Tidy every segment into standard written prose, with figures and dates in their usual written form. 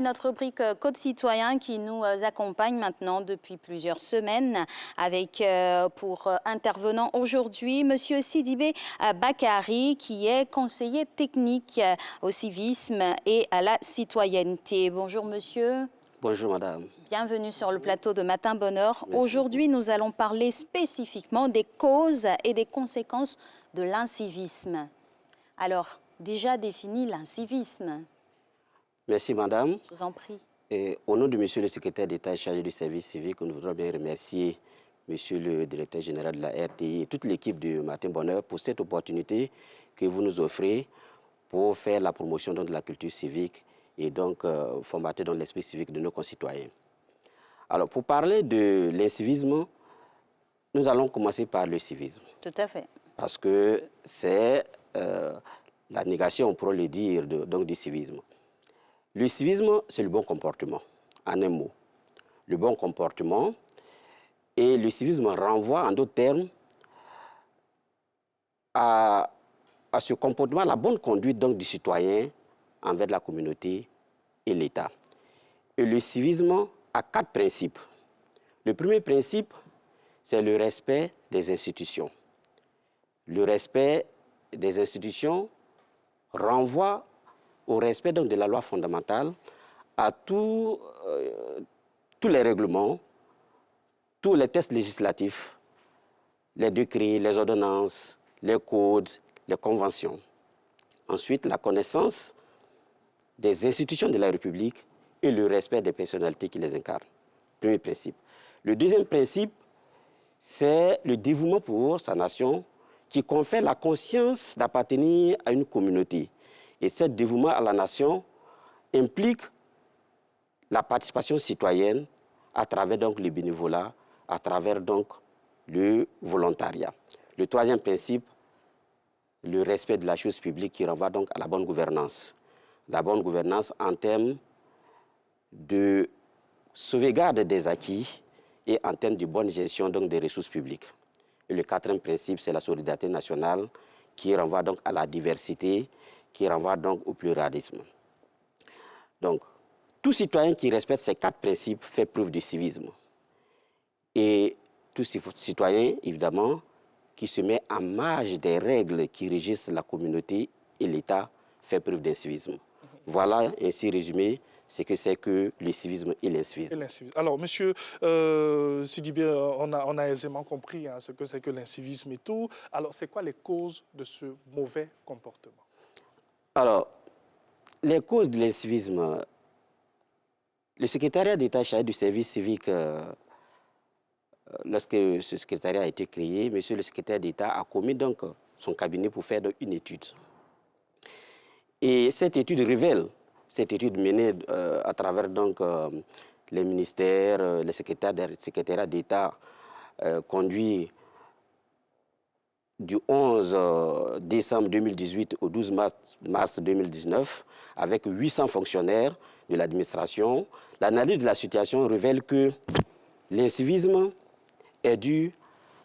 oui, notre rubrique Code citoyen qui nous accompagne maintenant depuis plusieurs semaines avec pour intervenant aujourd'hui Monsieur Sidibé Bakari qui est conseiller technique au civisme et à la citoyenneté. Bonjour monsieur. Bonjour madame. Bienvenue sur le plateau de Matin Bonheur. Aujourd'hui, nous allons parler spécifiquement des causes et des conséquences de l'incivisme. Alors, déjà défini l'incivisme. Merci madame. Je vous en prie. Et au nom de monsieur le secrétaire d'État chargé du service civique, nous voudrions bien remercier monsieur le directeur général de la RTI et toute l'équipe de Matin Bonheur pour cette opportunité que vous nous offrez pour faire la promotion de la culture civique et donc formater dans l'esprit civique de nos concitoyens. Alors, pour parler de l'incivisme, nous allons commencer par le civisme. Tout à fait. Parce que c'est la négation, on pourrait le dire, donc du civisme. Le civisme, c'est le bon comportement, en un mot. Le bon comportement. Et le civisme renvoie, en d'autres termes, à ce comportement, à la bonne conduite donc, du citoyen envers la communauté et l'État. Et le civisme a 4 principes. Le premier principe, c'est le respect des institutions. Le respect des institutions renvoie au respect donc, de la loi fondamentale, à tous les règlements, tous les textes législatifs, les décrets, les ordonnances, les codes, les conventions. Ensuite, la connaissance des institutions de la République et le respect des personnalités qui les incarnent. Premier principe. Le deuxième principe, c'est le dévouement pour sa nation qui confère la conscience d'appartenir à une communauté. Et ce dévouement à la nation implique la participation citoyenne à travers donc, le bénévolat, à travers donc, le volontariat. Le troisième principe, le respect de la chose publique qui renvoie donc à la bonne gouvernance. La bonne gouvernance en termes de sauvegarde des acquis et en termes de bonne gestion donc, des ressources publiques. Et le quatrième principe, c'est la solidarité nationale qui renvoie donc à la diversité, qui renvoie donc au pluralisme. Donc, tout citoyen qui respecte ces 4 principes fait preuve de civisme. Et tout citoyen, évidemment, qui se met en marge des règles qui régissent la communauté et l'État fait preuve d'incivisme. Voilà, ainsi résumé, ce que c'est que le civisme et l'incivisme. Alors, monsieur Sidibé, on a aisément compris hein, ce que c'est que l'incivisme et tout. Alors, c'est quoi les causes de ce mauvais comportement? Alors, les causes de l'incivisme, le secrétariat d'État chargé du service civique, lorsque ce secrétariat a été créé, monsieur le secrétaire d'État a commis donc son cabinet pour faire donc, une étude. Et cette étude révèle, cette étude menée à travers donc, les ministères, les secrétariats d'État conduit du 11 décembre 2018 au 12 mars 2019, avec 800 fonctionnaires de l'administration. L'analyse de la situation révèle que l'incivisme est dû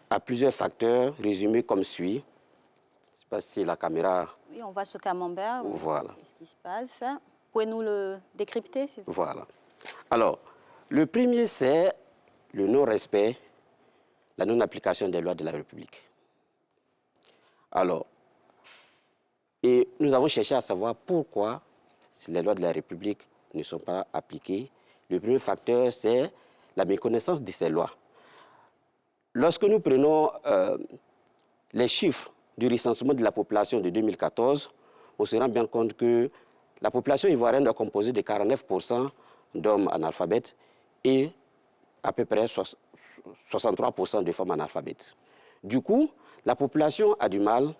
à plusieurs facteurs résumés comme suit. Je ne sais pas si la caméra... Oui, on voit ce camembert. Voilà. Qu'est-ce qui se passe? Pouvez-nous le décrypter? Voilà. Alors, le premier, c'est le non-respect, la non-application des lois de la République. Alors, et nous avons cherché à savoir pourquoi les lois de la République ne sont pas appliquées. Le premier facteur, c'est la méconnaissance de ces lois. Lorsque nous prenons les chiffres du recensement de la population de 2014, on se rend bien compte que la population ivoirienne est composée de 49% d'hommes analphabètes et à peu près 63% de femmes analphabètes. Du coup, la population a du mal,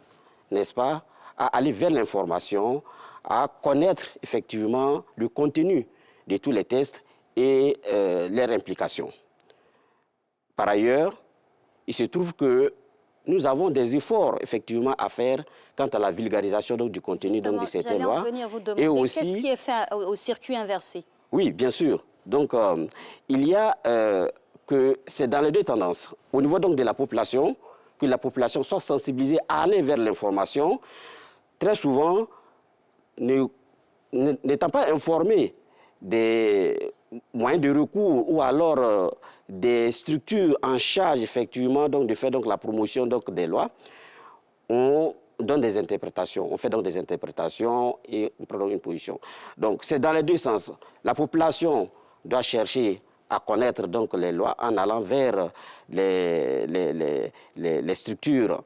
n'est-ce pas, à aller vers l'information, à connaître effectivement le contenu de tous les tests et leurs implications. Par ailleurs, il se trouve que nous avons des efforts effectivement à faire quant à la vulgarisation donc, du contenu donc, de cette loi. Et aussi, qu'est-ce qui est fait au circuit inversé? Oui, bien sûr. Donc, il y a que c'est dans les deux tendances. Au niveau donc, de la population, que la population soit sensibilisée à aller vers l'information, très souvent, n'étant pas informée des moyens de recours ou alors des structures en charge effectivement donc, de faire donc, la promotion donc, des lois, on donne des interprétations. On fait donc des interprétations et on prend donc une position. Donc c'est dans les deux sens. La population doit chercher à connaître donc, les lois en allant vers les structures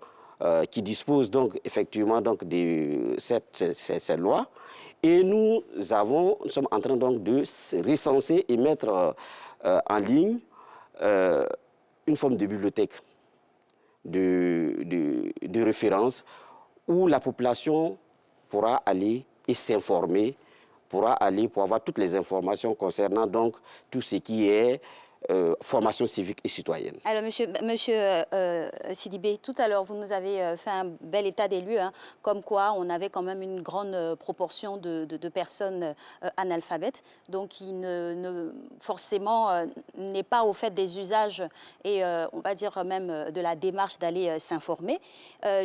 qui disposent donc, effectivement donc, de ces lois. Et nous sommes en train donc, de recenser et mettre en ligne une forme de bibliothèque de référence où la population pourra aller et s'informer, pourra aller pour avoir toutes les informations concernant donc tout ce qui est formation civique et citoyenne. Alors, monsieur Sidibé, tout à l'heure, vous nous avez fait un bel état des lieux, hein, comme quoi on avait quand même une grande proportion de personnes analphabètes, donc qui forcément n'est pas au fait des usages et on va dire même de la démarche d'aller s'informer.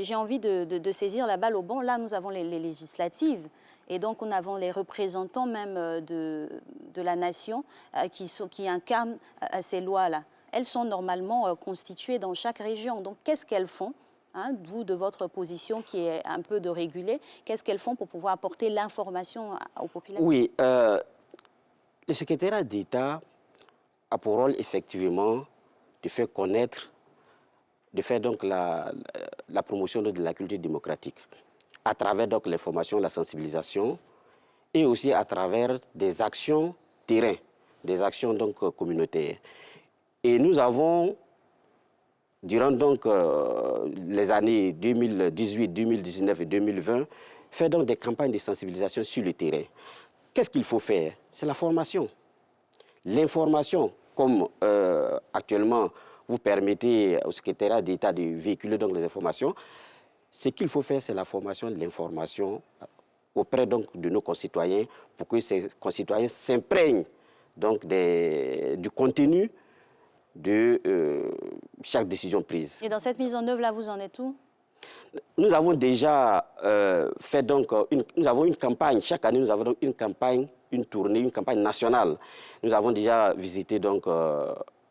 J'ai envie de saisir la balle au bon. Là, nous avons les législatives. Et donc, nous avons les représentants même de la nation qui incarnent ces lois-là. Elles sont normalement constituées dans chaque région. Donc, qu'est-ce qu'elles font, hein, vous, de votre position qui est un peu de réguler, qu'est-ce qu'elles font pour pouvoir apporter l'information aux populations? Oui, le secrétariat d'État a pour rôle, effectivement, de faire connaître, de faire donc la promotion de la culture démocratique, à travers donc les formations, la sensibilisation, et aussi à travers des actions terrain, des actions donc communautaires. Et nous avons, durant donc les années 2018, 2019 et 2020, fait donc des campagnes de sensibilisation sur le terrain. Qu'est-ce qu'il faut faire? C'est la formation. L'information, comme actuellement vous permettez au secrétariat d'État de véhiculer donc les informations. Ce qu'il faut faire, c'est la formation de l'information auprès donc, de nos concitoyens pour que ces concitoyens s'imprègnent donc du contenu de chaque décision prise. Et dans cette mise en œuvre, là, vous en êtes où? Nous avons déjà fait donc nous avons une campagne. Chaque année, nous avons donc une campagne, une tournée, une campagne nationale. Nous avons déjà visité donc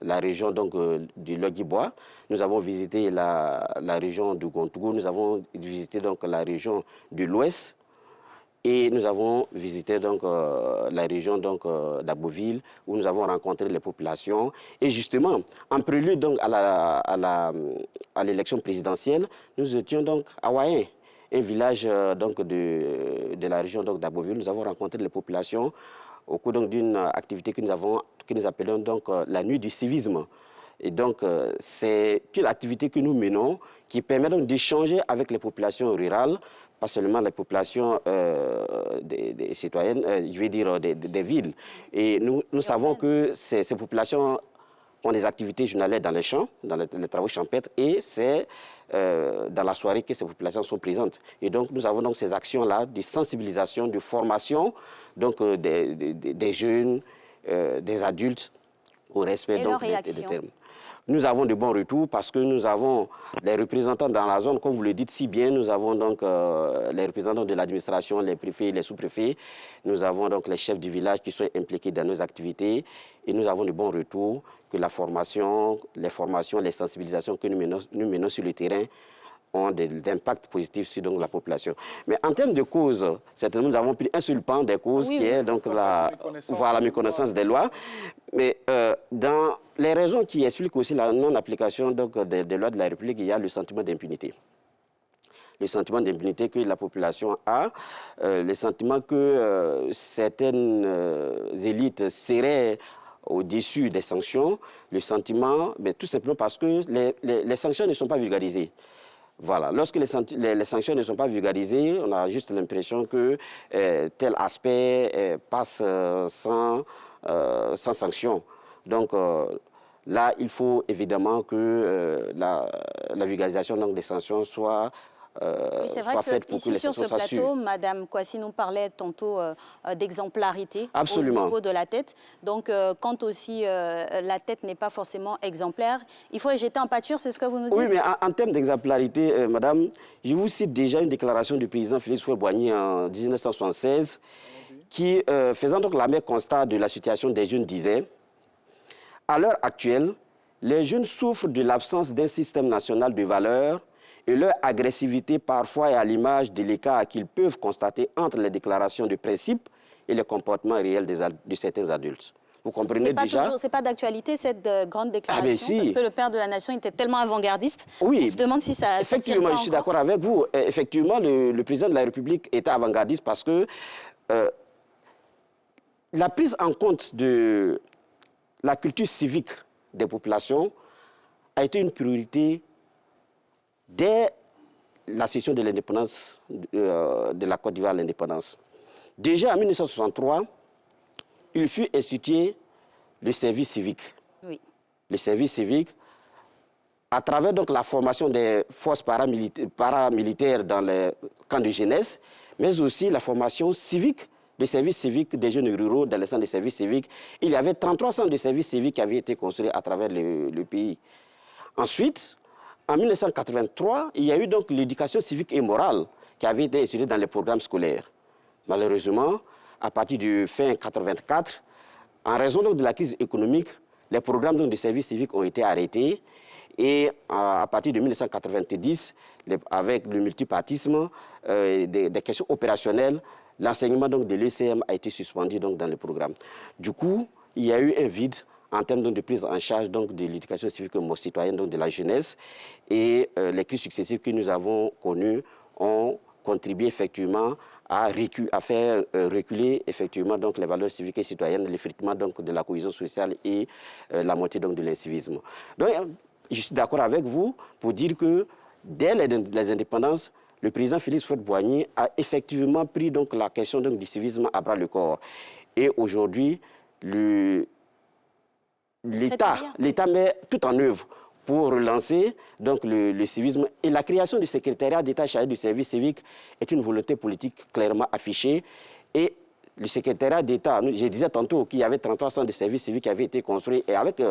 la région donc, du Logui-Bois. Nous avons visité la région du Gontougou. Nous avons visité donc, la région de l'Ouest. Et nous avons visité donc, la région d'Aboville, où nous avons rencontré les populations. Et justement, en prélude donc, à l'élection présidentielle, nous étions donc à Wayen, un village donc, de la région d'Aboville. Nous avons rencontré les populations au cours d'une activité que nous appelons donc, la nuit du civisme. Et donc, c'est une activité que nous menons qui permet donc d'échanger avec les populations rurales, pas seulement les populations des citoyennes, je vais dire des villes. Et nous savons que ces populations ont des activités journalières dans les champs, dans les travaux champêtres, et c'est dans la soirée que ces populations sont présentes. Et donc, nous avons donc ces actions-là de sensibilisation, de formation, donc des jeunes, des adultes, au respect donc, des termes. Nous avons de bons retours parce que nous avons les représentants dans la zone, comme vous le dites si bien, nous avons donc les représentants de l'administration, les préfets, les sous-préfets, nous avons donc les chefs du village qui sont impliqués dans nos activités et nous avons de bons retours que la formation, les formations, les sensibilisations que nous menons sur le terrain ont d'impact positif sur donc, la population. Mais en termes de causes, certainement nous avons pris un seul pan des causes qui est donc la méconnaissance des lois. Mais dans les raisons qui expliquent aussi la non-application des lois de la République, il y a le sentiment d'impunité. Le sentiment d'impunité que la population a, le sentiment que certaines élites seraient au-dessus des sanctions, le sentiment, mais tout simplement parce que les sanctions ne sont pas vulgarisées. Voilà. Lorsque les sanctions ne sont pas vulgarisées, on a juste l'impression que tel aspect passe sans sanction. Donc là, il faut évidemment que la vulgarisation donc, des sanctions soit oui, c'est vrai que ici sur ce plateau, Madame Kouassi nous parlait tantôt d'exemplarité au niveau de la tête. Donc, quand aussi la tête n'est pas forcément exemplaire, il faut y jeter en pâture, c'est ce que vous nous dites? Oui, mais en termes d'exemplarité, Madame, je vous cite déjà une déclaration du président Félix Houphouët-Boigny en 1976 qui, faisant donc la même constat de la situation des jeunes, disait « À l'heure actuelle, les jeunes souffrent de l'absence d'un système national de valeurs et leur agressivité parfois est à l'image de l'écart qu'ils peuvent constater entre les déclarations de principe et les comportements réels de certains adultes. » Vous comprenez déjà? C'est pas d'actualité cette grande déclaration, si. parce que le père de la nation était tellement avant-gardiste. Oui. On se demande si ça... Effectivement, je suis d'accord avec vous. Effectivement, le président de la République était avant-gardiste parce que la prise en compte de la culture civique des populations a été une priorité dès la cession de l'indépendance de la Côte d'Ivoire à l'indépendance. Déjà en 1963, il fut institué le service civique. Oui. Le service civique, à travers donc la formation des forces paramilitaires dans les camps de jeunesse, mais aussi la formation civique, des services civiques des jeunes ruraux dans les centres de services civiques. Il y avait 33 centres de services civiques qui avaient été construits à travers le pays. Ensuite, en 1983, il y a eu donc l'éducation civique et morale qui avait été instituée dans les programmes scolaires. Malheureusement, à partir du fin 1984, en raison donc de la crise économique, les programmes donc de services civiques ont été arrêtés. Et à partir de 1990, avec le multipartisme, des questions opérationnelles, l'enseignement de l'ECM a été suspendu donc, dans le programme. Du coup, il y a eu un vide en termes donc, de prise en charge donc, de l'éducation civique et citoyenne donc, de la jeunesse. Et les crises successives que nous avons connues ont contribué effectivement à faire reculer effectivement donc les valeurs civiques et citoyennes, l'effritement donc de la cohésion sociale et la montée donc de l'incivisme. Donc, je suis d'accord avec vous pour dire que dès les indépendances, le président Félix Houphouët-Boigny a effectivement pris donc la question donc du civisme à bras le corps. Et aujourd'hui, l'État met tout en œuvre pour relancer donc, le civisme. Et la création du secrétariat d'État chargé du service civique est une volonté politique clairement affichée. Et le secrétariat d'État, je disais tantôt qu'il y avait 33 centres de services civiques qui avaient été construits. Et avec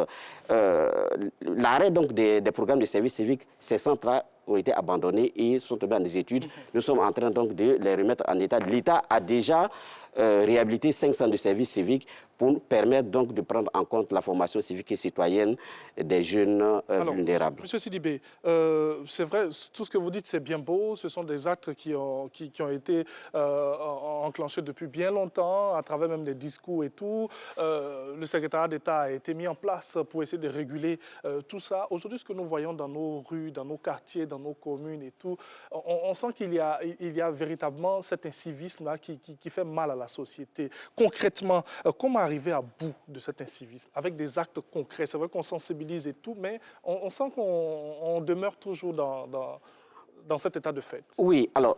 l'arrêt des programmes de services civiques, ces centres ont été abandonnés et sont tombés en des études. Nous sommes en train donc de les remettre en état. L'État a déjà réhabilité 5 centres de services civiques pour permettre donc de prendre en compte la formation civique et citoyenne des jeunes vulnérables. Monsieur Sidibé, c'est vrai, tout ce que vous dites, c'est bien beau. Ce sont des actes qui ont été enclenchés depuis bien longtemps, à travers même des discours et tout. Le secrétariat d'État a été mis en place pour essayer de réguler tout ça. Aujourd'hui, ce que nous voyons dans nos rues, dans nos quartiers, dans nos communes et tout, on sent qu'il y a véritablement cet incivisme-là qui fait mal à la société. Concrètement, comment arriver à bout de cet incivisme avec des actes concrets? C'est vrai qu'on sensibilise et tout, mais on sent qu'on demeure toujours dans cet état de fait. Oui, alors,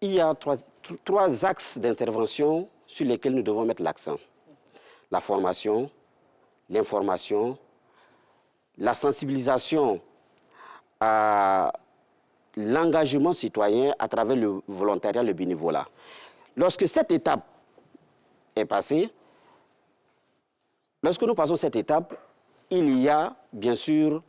il y a trois axes d'intervention sur lesquels nous devons mettre l'accent. La formation, l'information, la sensibilisation à l'engagement citoyen à travers le volontariat, le bénévolat. Lorsque cette étape est passée, lorsque nous passons cette étape, il y a bien sûr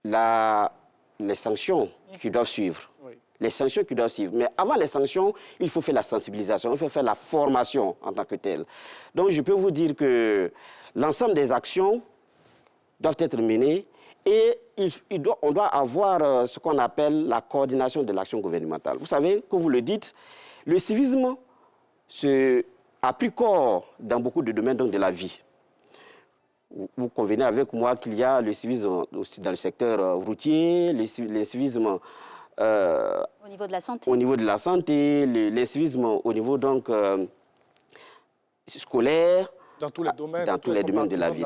les sanctions qui doivent suivre. Oui. Les sanctions qui doivent suivre. Mais avant les sanctions, il faut faire la sensibilisation, il faut faire la formation en tant que telle. Donc je peux vous dire que l'ensemble des actions doivent être menées et on doit avoir ce qu'on appelle la coordination de l'action gouvernementale. Vous savez, comme vous le dites, le civisme a pris corps dans beaucoup de domaines donc, de la vie. Vous convenez avec moi qu'il y a le civisme aussi dans le secteur routier, le civisme au niveau de la santé. Au niveau de la santé, le civisme au niveau donc, scolaire. Dans tous les domaines. Dans tous les domaines de la vie.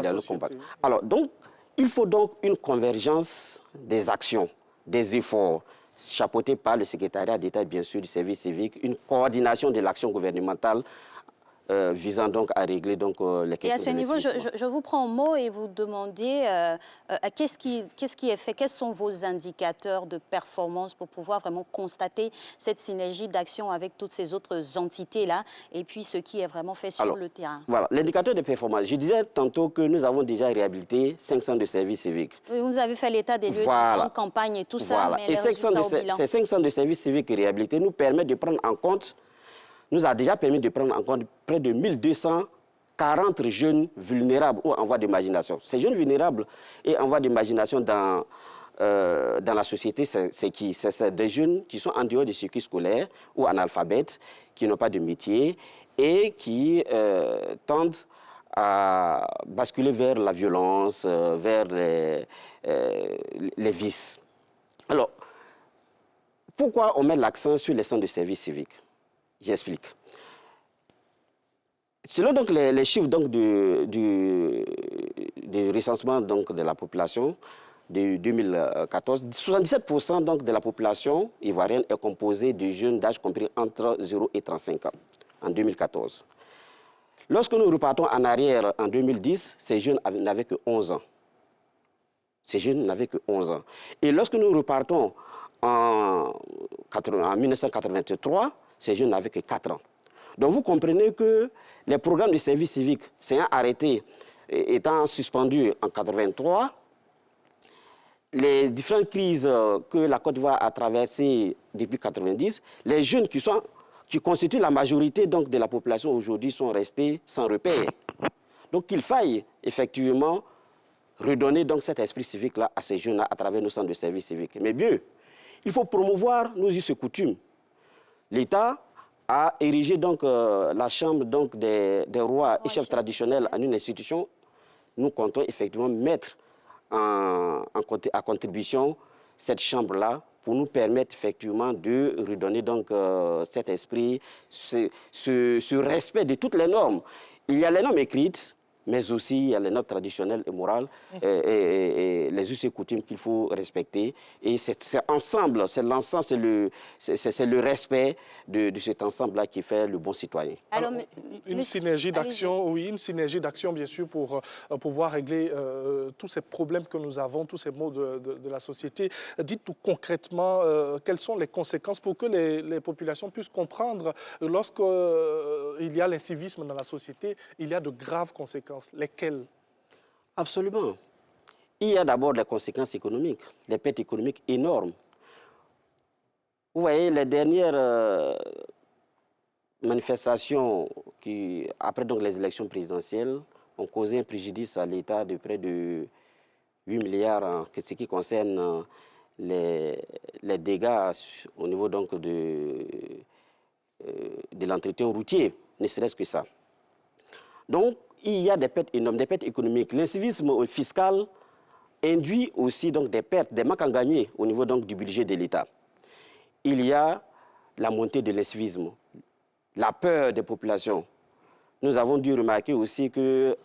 Alors, donc, il faut donc une convergence des actions, des efforts, chapeautés par le secrétariat d'État, bien sûr, du service civique, une coordination de l'action gouvernementale visant donc à régler donc, les questions. Et à ce niveau, je vous prends au mot et vous demandez qu'est-ce qui est fait, quels sont vos indicateurs de performance pour pouvoir vraiment constater cette synergie d'action avec toutes ces autres entités-là et puis ce qui est vraiment fait sur le terrain. Voilà, l'indicateur de performance. Je disais tantôt que nous avons déjà réhabilité 500 de services civiques. Oui, vous avez fait l'état des lieux de campagne et tout ça, mais et ces 500 de services civiques réhabilités nous permettent de prendre en compte nous a déjà permis de prendre en compte près de 1240 jeunes vulnérables ou en voie d'imagination. Ces jeunes vulnérables et en voie d'imagination dans la société, c'est qui? C'est des jeunes qui sont en dehors du circuit scolaire ou analphabètes, qui n'ont pas de métier et qui tendent à basculer vers la violence, vers les vices. Alors, pourquoi on met l'accent sur les centres de service civique? J'explique. Selon donc les chiffres donc, du recensement donc, de la population de 2014, 77% donc, de la population ivoirienne est composée de jeunes d'âge compris entre 0 et 35 ans en 2014. Lorsque nous repartons en arrière en 2010, ces jeunes n'avaient que 11 ans. Ces jeunes n'avaient que 11 ans. Et lorsque nous repartons en 1983, ces jeunes n'avaient que 4 ans. Donc vous comprenez que les programmes de service civique s'ayant arrêtés, étant suspendus en 1983, les différentes crises que la Côte d'Ivoire a traversées depuis 1990, les jeunes qui constituent la majorité donc, de la population aujourd'hui sont restés sans repère. Donc il faille effectivement redonner donc, cet esprit civique-là à ces jeunes-là à travers nos centres de service civique. Mais mieux, il faut promouvoir nos us et coutumes. L'État a érigé donc, la chambre donc, des rois et chefs traditionnels en une institution. Nous comptons effectivement mettre à contribution cette chambre-là pour nous permettre effectivement de redonner donc, cet esprit, ce respect de toutes les normes. Il y a les normes écrites, mais aussi il y a les normes traditionnelles et morales et les us et coutumes qu'il faut respecter. Et c'est ensemble, c'est l'ensemble, c'est le respect de cet ensemble-là qui fait le bon citoyen. Alors, une synergie d'action, oui, une synergie d'action bien sûr pour pouvoir régler tous ces problèmes que nous avons, tous ces maux de la société. Dites-nous concrètement quelles sont les conséquences pour que les populations puissent comprendre lorsqu'il y a l'incivisme dans la société, il y a de graves conséquences. Lesquelles? Absolument. Il y a d'abord les conséquences économiques, les pertes économiques énormes. Vous voyez, les dernières manifestations qui, après donc, les élections présidentielles, ont causé un préjudice à l'État de près de 8 milliards en ce qui concerne les dégâts au niveau donc, de l'entretien routier, ne serait-ce que ça. Donc, il y a des pertes énormes, des pertes économiques. L'incivisme fiscal induit aussi donc, des pertes, des manques à gagner au niveau donc, du budget de l'État. Il y a la montée de l'incivisme, la peur des populations. Nous avons dû remarquer aussi que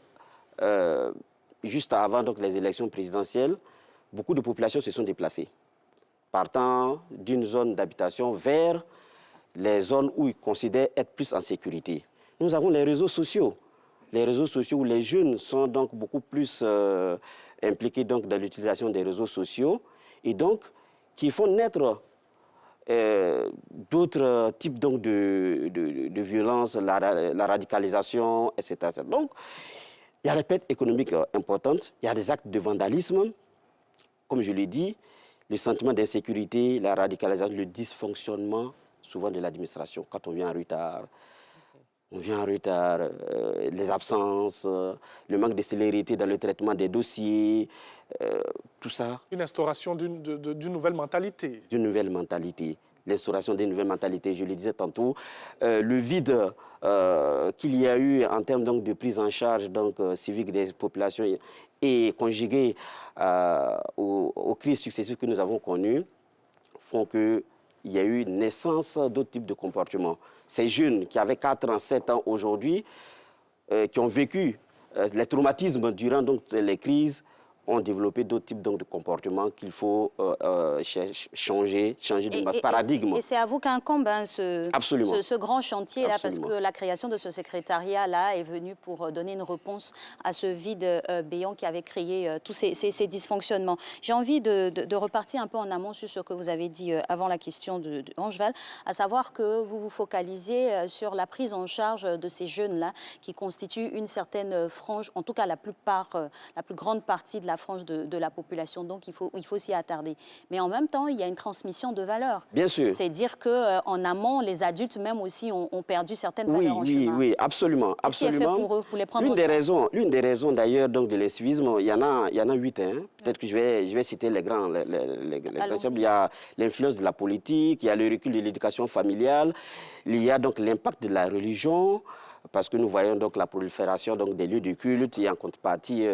juste avant donc, les élections présidentielles, beaucoup de populations se sont déplacées, partant d'une zone d'habitation vers les zones où ils considèrent être plus en sécurité. Nous avons les réseaux sociaux. Les réseaux sociaux où les jeunes sont donc beaucoup plus impliqués donc dans l'utilisation des réseaux sociaux et donc qui font naître d'autres types donc, de violences, la radicalisation, etc. Donc, il y a des pertes économiques importantes, il y a des actes de vandalisme, comme je l'ai dit, le sentiment d'insécurité, la radicalisation, le dysfonctionnement souvent de l'administration quand on vient en retard. On vient en retard, les absences, le manque de célérité dans le traitement des dossiers, tout ça. Une instauration d'une nouvelle mentalité. D'une nouvelle mentalité. L'instauration d'une nouvelle mentalité, je le disais tantôt. Le vide qu'il y a eu en termes donc, de prise en charge donc, civique des populations et conjugué aux crises successives que nous avons connues font que il y a eu naissance d'autres types de comportements. Ces jeunes qui avaient 4 ans, 7 ans aujourd'hui, qui ont vécu les traumatismes durant donc, les crises, ont développé d'autres types donc, de comportements qu'il faut changer de notre paradigme. Et c'est à vous qu'incombe hein, ce grand chantier-là, parce que la création de ce secrétariat-là est venue pour donner une réponse à ce vide béant qui avait créé tous ces dysfonctionnements. J'ai envie de repartir un peu en amont sur ce que vous avez dit avant la question de Angeval, à savoir que vous vous focalisez sur la prise en charge de ces jeunes-là qui constituent une certaine frange, en tout cas la plus grande partie de la la frange de la population, donc il faut s'y attarder. Mais en même temps, il y a une transmission de valeurs. Bien sûr. C'est dire qu'en amont, les adultes même aussi ont perdu certaines valeurs en chemin. Oui, absolument. Qu'est-ce qui est fait pour eux, pour les prendre L'une des raisons d'ailleurs de l'incivisme, il y en a 8. Hein. Peut-être que je vais citer les grands. Il y a l'influence de la politique, il y a le recul de l'éducation familiale, il y a donc l'impact de la religion, parce que nous voyons donc la prolifération donc, des lieux de culte et en contrepartie,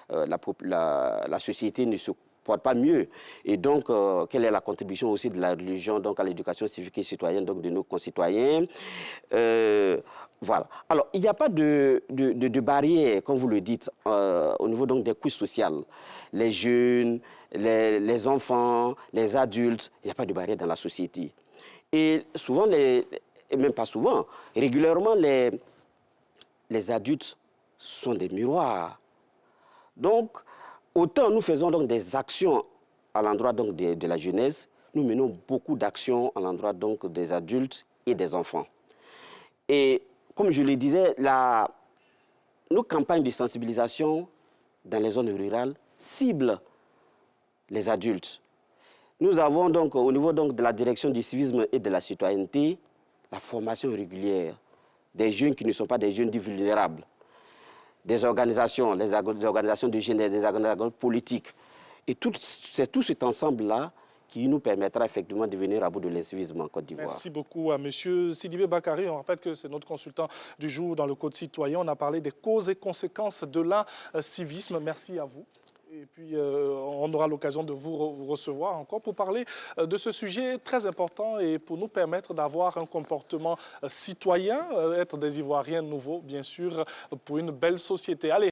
la société ne se porte pas mieux. Et donc, quelle est la contribution aussi de la religion donc, à l'éducation civique et citoyenne donc, de nos concitoyens voilà. Alors, il n'y a pas de barrière, comme vous le dites, au niveau donc, des couches sociales. Les jeunes, les enfants, les adultes, il n'y a pas de barrière dans la société. Et souvent, et même pas souvent, régulièrement, les adultes sont des miroirs. Donc, autant nous faisons donc des actions à l'endroit donc de la jeunesse, nous menons beaucoup d'actions à l'endroit donc des adultes et des enfants. Et comme je le disais, nos campagnes de sensibilisation dans les zones rurales ciblent les adultes. Nous avons donc, au niveau donc de la direction du civisme et de la citoyenneté, la formation régulière des jeunes qui ne sont pas des jeunes dits vulnérables, des organisations, les organisations de jeunes, des organisations politiques. Et c'est tout cet ensemble-là qui nous permettra effectivement de venir à bout de l'incivisme en Côte d'Ivoire. Merci beaucoup à M. Sidibé Bakary. On rappelle que c'est notre consultant du jour dans le Code citoyen. On a parlé des causes et conséquences de l'incivisme. Merci à vous. Et puis, on aura l'occasion de vous recevoir encore pour parler de ce sujet très important et pour nous permettre d'avoir un comportement citoyen, être des Ivoiriens nouveaux, bien sûr, pour une belle société. Allez.